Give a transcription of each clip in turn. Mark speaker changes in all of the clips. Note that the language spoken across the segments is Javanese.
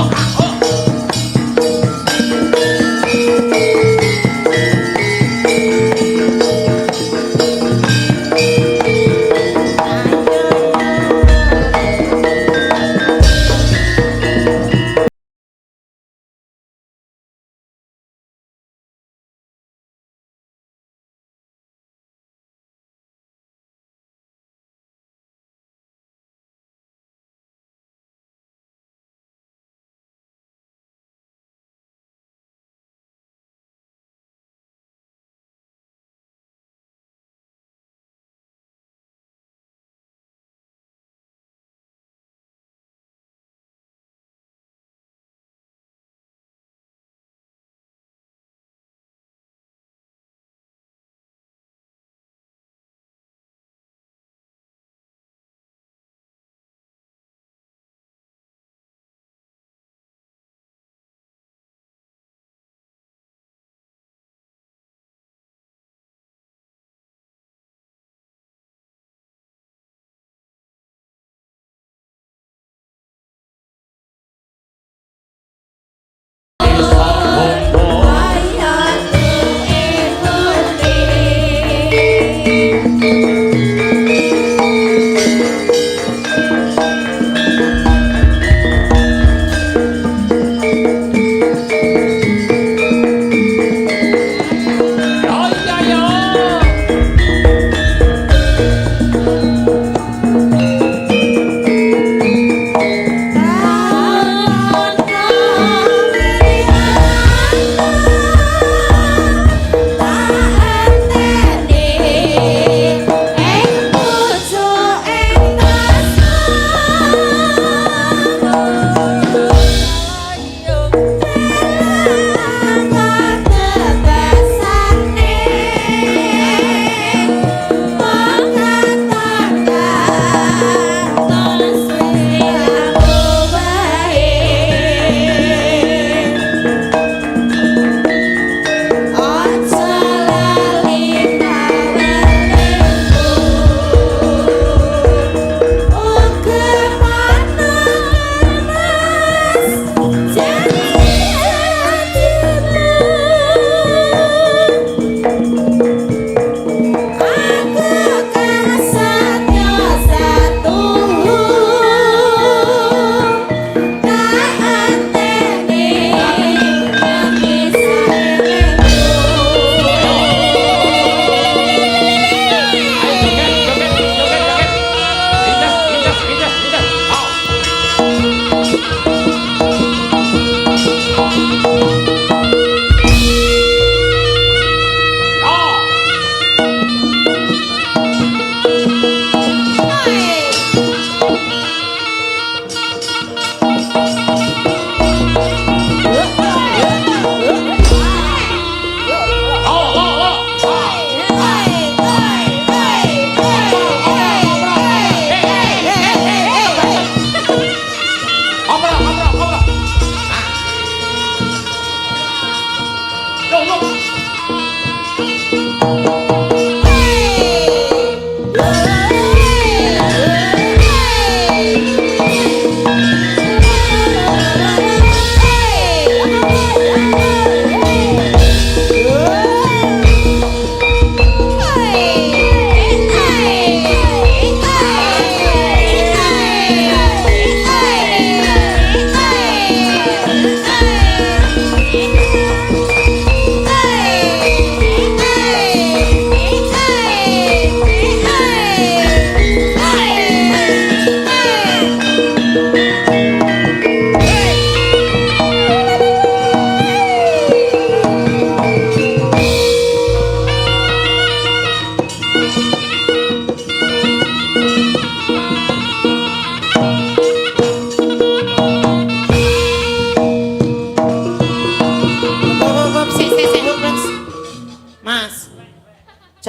Speaker 1: Oh,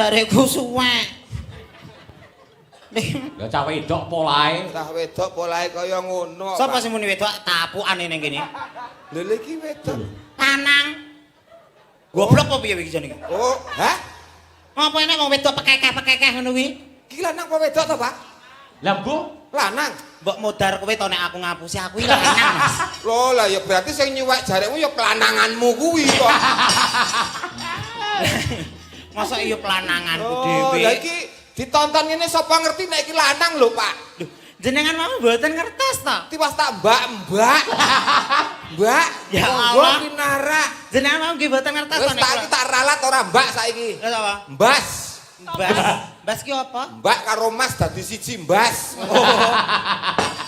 Speaker 1: Jareku suwek.
Speaker 2: Ya cah wedok polahe.
Speaker 3: Cah wedok polahe kaya ngono.
Speaker 1: Sapa sing muni wedok tapukane ning kene?
Speaker 3: Lho iki wedok.
Speaker 1: Lanang. Goblok apa piye iki jane iki?
Speaker 3: Oh, hah?
Speaker 1: Apa enek wong wedok pekekeh ngono kuwi?
Speaker 3: Iki lanang apa wedok to, Pak?
Speaker 2: Lah, Bu,
Speaker 3: Lanang.
Speaker 1: Mbok modar kowe to nek aku ngapusi aku iki lanang, Mas.
Speaker 3: Loh, lah ya berarti sing nyuwek jaremu ya kelananganmu kuwi kok.
Speaker 1: Masa iya pelananganku
Speaker 3: Oh,
Speaker 1: dhewe.
Speaker 3: lah iki ditonton ngene sapa ngerti nek iki lanang lho, Pak.
Speaker 1: Loh, jenengan mau mboten ngertos to?
Speaker 3: Tiwas tak mbak. Mbak,
Speaker 1: Ya
Speaker 3: monggo
Speaker 1: Allah.
Speaker 3: pinarak.
Speaker 1: Jenengan mau nggih mboten ngertos to
Speaker 3: Wis tak iki tak ralat ora mbak saiki.
Speaker 1: Lha apa?
Speaker 3: Mbas.
Speaker 1: Mbas. Mbas ki apa?
Speaker 3: Mbak karo Mas dadi siji mbas.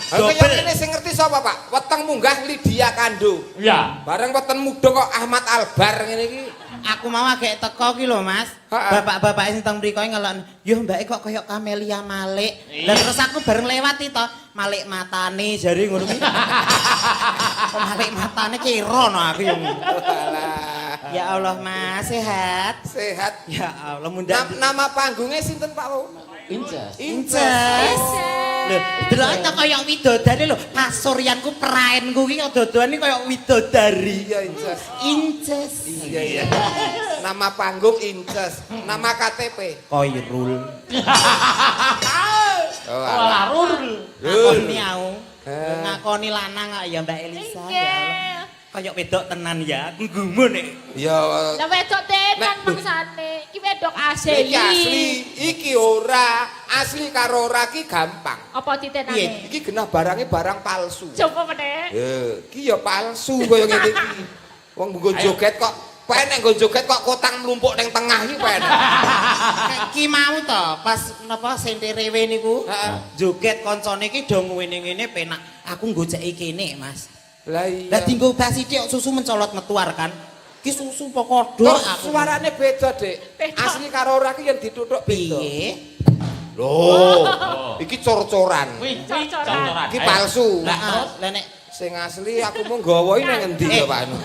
Speaker 1: Dobel.
Speaker 3: Kaya ngene sing ngerti sapa, Pak? Weteng munggah Lydia Kando.
Speaker 2: ya.
Speaker 3: Bareng weten mudho kok Ahmad Albar ngene iki.
Speaker 1: Aku mau agek teko ki lho, Mas.
Speaker 3: Ha-ha.
Speaker 1: Bapak-bapak sing teng mriko ngelon, "Yo mbake kok kaya Camelia Malik." Lah terus aku bareng lewat to, Malik matane jare ngono kuwi. Kok Malik matane kira no aku yo.
Speaker 3: Alah.
Speaker 1: Ya Allah, Mas, sehat.
Speaker 3: Sehat.
Speaker 1: Ya Allah, mundhak.
Speaker 3: Nama panggungnya sinten, Pak?
Speaker 2: Inces.
Speaker 1: Inces. Lho, delok ta kaya widodari lho. Pasuryanku praenku ki dodone kaya widodari.
Speaker 3: Iya, Inces.
Speaker 1: Inces.
Speaker 3: Iya. Nama panggung Inces. Nama KTP.
Speaker 1: Koirul.
Speaker 3: Oh,
Speaker 2: Walah, Rul.
Speaker 1: Ngakoni aku. Ngakoni lanang kok ya Mbak Elisa. Ya Allah. Kaya wedok tenan ya. Aku gumun nek.
Speaker 3: Ya,
Speaker 4: Lah wedok tenan
Speaker 3: Nek-
Speaker 4: mangsane. Iki wedok
Speaker 3: iki asli,
Speaker 4: asli.
Speaker 3: iki ora. Asli karo ora ki gampang.
Speaker 4: Apa
Speaker 1: Piye?
Speaker 4: titenane?
Speaker 3: Iki genah barangnya barang palsu.
Speaker 4: Coba meneh.
Speaker 3: Iki ya palsu kaya ngene iki. Wong nggo joget kok penek nggo joget kok kotang mlumpuk ning tengah iki penek.
Speaker 1: Ki mau to pas napa senterewe niku.
Speaker 3: Heeh.
Speaker 1: Joget koncone iki do ngene-ngene penak. Aku nggojeki kene, Mas.
Speaker 3: Lah iya.
Speaker 1: Lah dinggo bas sithik susu mencolot metuar kan. Ki susu pokodo
Speaker 3: Kok
Speaker 1: aku.
Speaker 3: suarane beda, Dik.
Speaker 4: Beda.
Speaker 3: Asli karo ora ki yang dituthuk beda.
Speaker 1: Piye?
Speaker 3: Loh, iki cor-coran.
Speaker 2: Wih,
Speaker 4: Cor-coran.
Speaker 3: Iki palsu.
Speaker 1: Lah lah nek
Speaker 3: Sing asli aku mau nggawa iki nang ngendi ya, Pak Anu?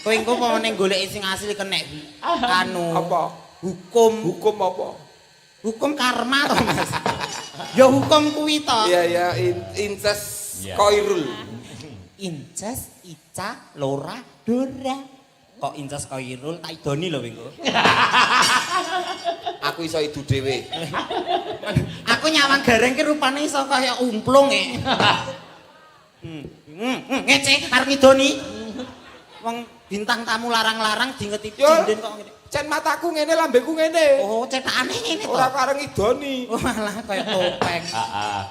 Speaker 1: kowe engko mau ning goleki sing asli kenek anu
Speaker 3: Apa?
Speaker 1: hukum
Speaker 3: Hukum apa?
Speaker 1: hukum karma to Mas. Ya hukum kuwi to.
Speaker 3: Iya, Inces
Speaker 2: Iya.
Speaker 3: Koirul.
Speaker 1: Inces, Ica, Lora, Dora. Kok Inces Koirul tak idoni lho engko.
Speaker 3: Aku iso idu dhewe.
Speaker 1: Aku nyawang gareng ki rupane iso kaya umplung e. Ngece arep ngidoni. Wong bintang tamu larang-larang dingeti
Speaker 3: Yo.
Speaker 1: cinden kok ngene.
Speaker 3: Cen mataku ngene, lambeku ngene.
Speaker 1: Oh, cetakane ngene to.
Speaker 3: Ora kareng idoni.
Speaker 1: Oh, malah kaya topeng.
Speaker 2: Heeh.